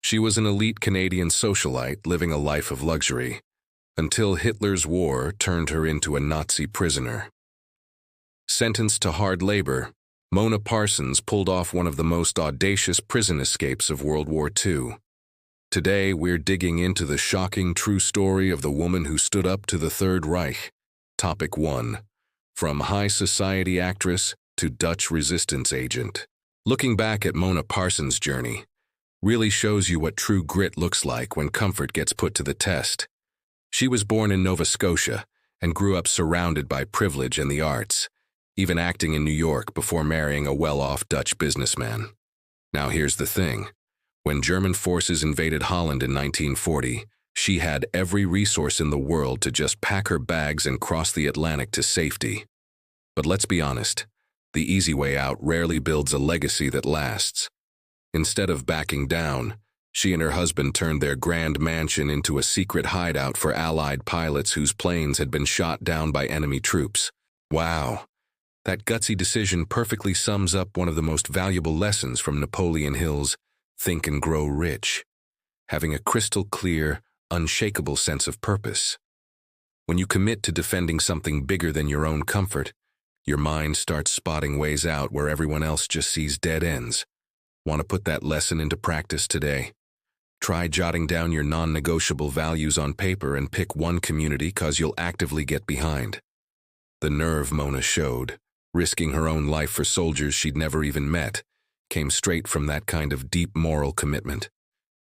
She was an elite Canadian socialite living a life of luxury, until Hitler's war turned her into a Nazi prisoner. Sentenced to hard labor, Mona Parsons pulled off one of the most audacious prison escapes of World War II. Today, we're digging into the shocking true story of the woman who stood up to the Third Reich. Topic 1. From high society actress to Dutch resistance agent. Looking back at Mona Parsons' journey really shows you what true grit looks like when comfort gets put to the test. She was born in Nova Scotia and grew up surrounded by privilege and the arts, even acting in New York before marrying a well-off Dutch businessman. Now here's the thing. When German forces invaded Holland in 1940, she had every resource in the world to just pack her bags and cross the Atlantic to safety. But let's be honest, the easy way out rarely builds a legacy that lasts. Instead of backing down, she and her husband turned their grand mansion into a secret hideout for Allied pilots whose planes had been shot down by enemy troops. Wow, that gutsy decision perfectly sums up one of the most valuable lessons from Napoleon Hill's Think and Grow Rich: having a crystal clear, unshakable sense of purpose. When you commit to defending something bigger than your own comfort, your mind starts spotting ways out where everyone else just sees dead ends. Want to put that lesson into practice today? Try jotting down your non-negotiable values on paper and pick one community cause you'll actively get behind. The nerve Mona showed, risking her own life for soldiers she'd never even met, came straight from that kind of deep moral commitment.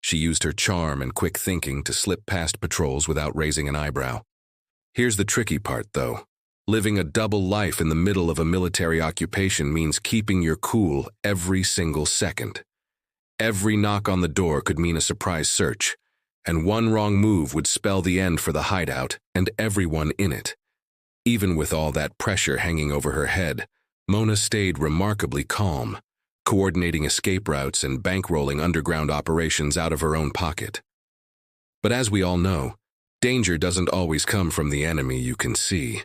She used her charm and quick thinking to slip past patrols without raising an eyebrow. Here's the tricky part, though. Living a double life in the middle of a military occupation means keeping your cool every single second. Every knock on the door could mean a surprise search, and one wrong move would spell the end for the hideout and everyone in it. Even with all that pressure hanging over her head, Mona stayed remarkably calm, coordinating escape routes and bankrolling underground operations out of her own pocket. But as we all know, danger doesn't always come from the enemy you can see.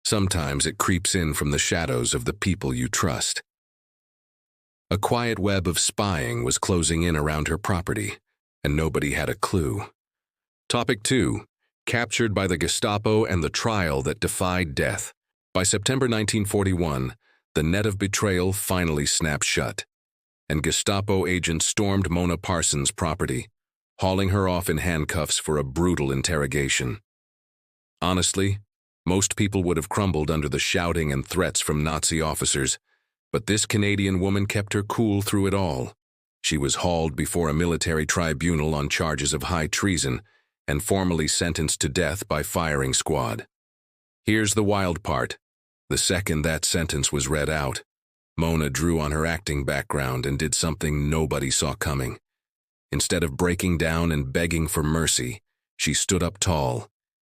Sometimes it creeps in from the shadows of the people you trust. A quiet web of spying was closing in around her property, and nobody had a clue. Topic 2. Captured by the Gestapo and the trial that defied death. By September 1941, the net of betrayal finally snapped shut, and Gestapo agents stormed Mona Parsons' property, hauling her off in handcuffs for a brutal interrogation. Honestly, most people would have crumbled under the shouting and threats from Nazi officers, but this Canadian woman kept her cool through it all. She was hauled before a military tribunal on charges of high treason and formally sentenced to death by firing squad. Here's the wild part. The second that sentence was read out, Mona drew on her acting background and did something nobody saw coming. Instead of breaking down and begging for mercy, she stood up tall,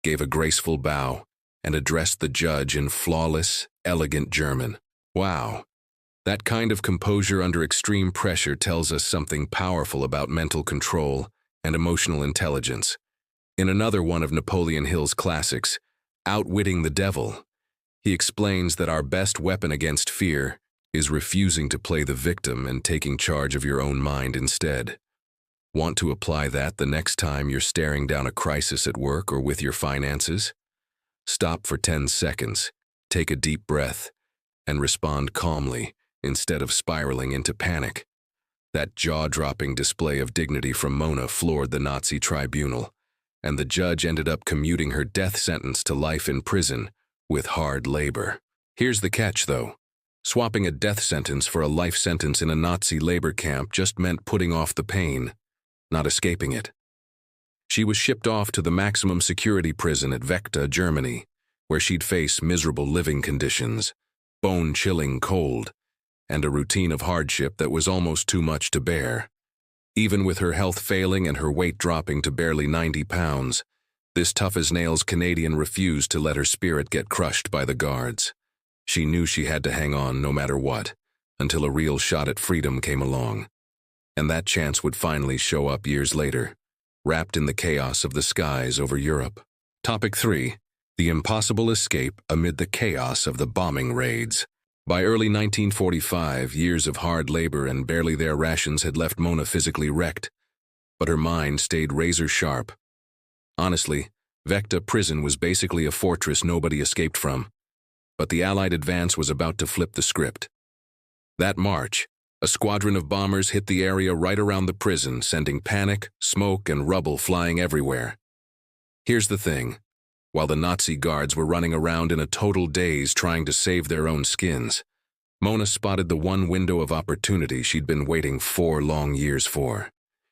gave a graceful bow, and addressed the judge in flawless, elegant German. Wow, that kind of composure under extreme pressure tells us something powerful about mental control and emotional intelligence. In another one of Napoleon Hill's classics, Outwitting the Devil, he explains that our best weapon against fear is refusing to play the victim and taking charge of your own mind instead. Want to apply that the next time you're staring down a crisis at work or with your finances? Stop for 10 seconds, take a deep breath, and respond calmly instead of spiraling into panic. That jaw-dropping display of dignity from Mona floored the Nazi tribunal, and the judge ended up commuting her death sentence to life in prison with hard labor. Here's the catch, though. Swapping a death sentence for a life sentence in a Nazi labor camp just meant putting off the pain, not escaping it. She was shipped off to the maximum security prison at Vechta, Germany, where she'd face miserable living conditions, bone-chilling cold, and a routine of hardship that was almost too much to bear. Even with her health failing and her weight dropping to barely 90 pounds, this tough-as-nails Canadian refused to let her spirit get crushed by the guards. She knew she had to hang on no matter what, until a real shot at freedom came along. And that chance would finally show up years later, wrapped in the chaos of the skies over Europe. Topic 3. The impossible escape amid the chaos of the bombing raids. By early 1945, years of hard labor and barely their rations had left Mona physically wrecked, but her mind stayed razor-sharp. Honestly, Vecta Prison was basically a fortress nobody escaped from, but the Allied advance was about to flip the script. That March, a squadron of bombers hit the area right around the prison, sending panic, smoke, and rubble flying everywhere. Here's the thing. While the Nazi guards were running around in a total daze trying to save their own skins, Mona spotted the one window of opportunity she'd been waiting 4 long years for.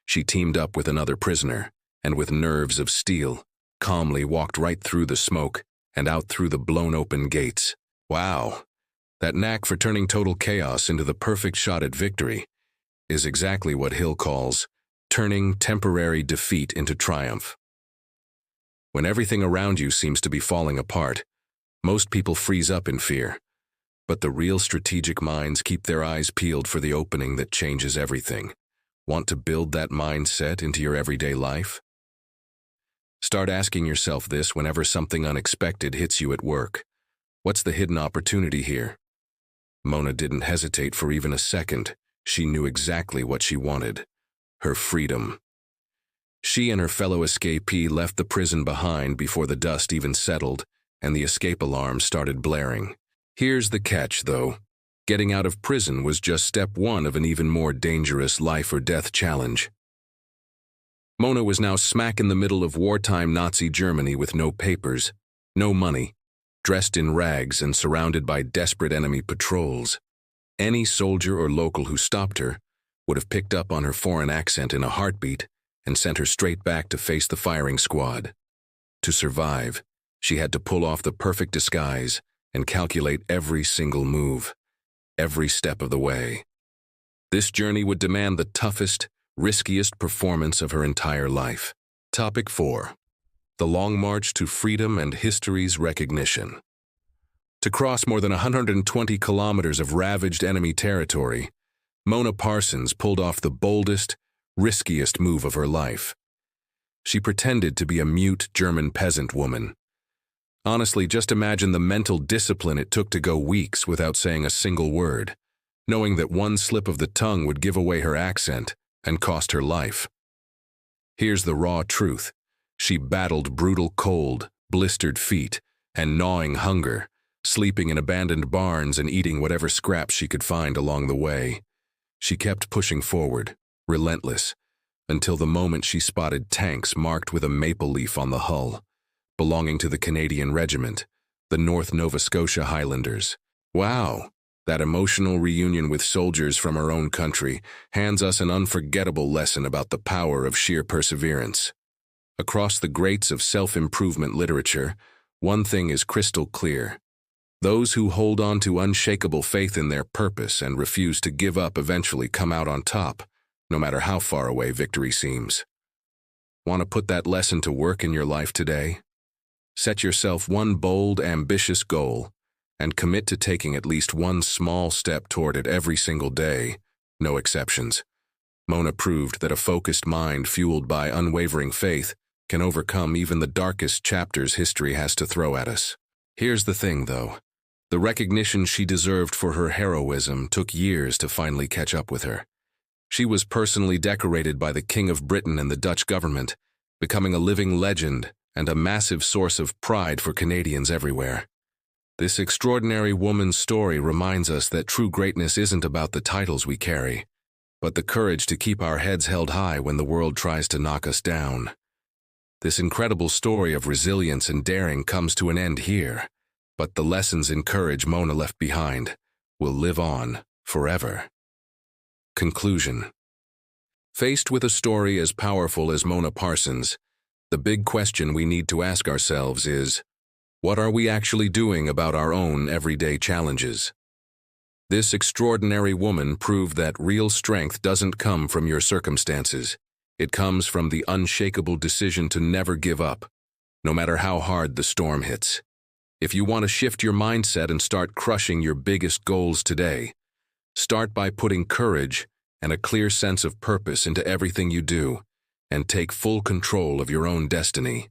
She teamed up with another prisoner, and with nerves of steel, calmly walked right through the smoke and out through the blown-open gates. Wow, that knack for turning total chaos into the perfect shot at victory is exactly what Hill calls turning temporary defeat into triumph. When everything around you seems to be falling apart, most people freeze up in fear. But the real strategic minds keep their eyes peeled for the opening that changes everything. Want to build that mindset into your everyday life? Start asking yourself this whenever something unexpected hits you at work. What's the hidden opportunity here? Mona didn't hesitate for even a second. She knew exactly what she wanted: her freedom. She and her fellow escapee left the prison behind before the dust even settled and the escape alarm started blaring. Here's the catch, though. Getting out of prison was just step 1 of an even more dangerous life-or-death challenge. Mona was now smack in the middle of wartime Nazi Germany with no papers, no money, dressed in rags and surrounded by desperate enemy patrols. Any soldier or local who stopped her would have picked up on her foreign accent in a heartbeat and sent her straight back to face the firing squad. To survive, she had to pull off the perfect disguise and calculate every single move, every step of the way. This journey would demand the toughest, riskiest performance of her entire life. Topic 4. The Long March to Freedom and History's Recognition. To cross more than 120 kilometers of ravaged enemy territory, Mona Parsons pulled off the boldest, riskiest move of her life. She pretended to be a mute German peasant woman. Honestly, just imagine the mental discipline it took to go weeks without saying a single word, knowing that one slip of the tongue would give away her accent and cost her life. Here's the raw truth. She battled brutal cold, blistered feet, and gnawing hunger, sleeping in abandoned barns and eating whatever scraps she could find along the way. She kept pushing forward, relentless, until the moment she spotted tanks marked with a maple leaf on the hull, belonging to the Canadian Regiment, the North Nova Scotia Highlanders. Wow, that emotional reunion with soldiers from our own country hands us an unforgettable lesson about the power of sheer perseverance. Across the greats of self-improvement literature, one thing is crystal clear. Those who hold on to unshakable faith in their purpose and refuse to give up eventually come out on top, no matter how far away victory seems. Want to put that lesson to work in your life today? Set yourself one bold, ambitious goal, and commit to taking at least one small step toward it every single day, no exceptions. Mona proved that a focused mind fueled by unwavering faith can overcome even the darkest chapters history has to throw at us. Here's the thing, though. The recognition she deserved for her heroism took years to finally catch up with her. She was personally decorated by the King of Britain and the Dutch government, becoming a living legend and a massive source of pride for Canadians everywhere. This extraordinary woman's story reminds us that true greatness isn't about the titles we carry, but the courage to keep our heads held high when the world tries to knock us down. This incredible story of resilience and daring comes to an end here, but the lessons and courage Mona left behind will live on forever. Conclusion. Faced with a story as powerful as Mona Parsons, the big question we need to ask ourselves is, what are we actually doing about our own everyday challenges? This extraordinary woman proved that real strength doesn't come from your circumstances. It comes from the unshakable decision to never give up, no matter how hard the storm hits. If you want to shift your mindset and start crushing your biggest goals today, start by putting courage and a clear sense of purpose into everything you do, and take full control of your own destiny.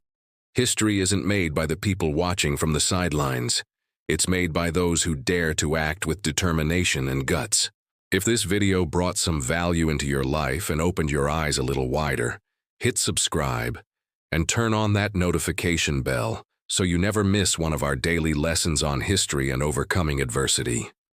History isn't made by the people watching from the sidelines. It's made by those who dare to act with determination and guts. If this video brought some value into your life and opened your eyes a little wider, hit subscribe, and turn on that notification bell so you never miss one of our daily lessons on history and overcoming adversity.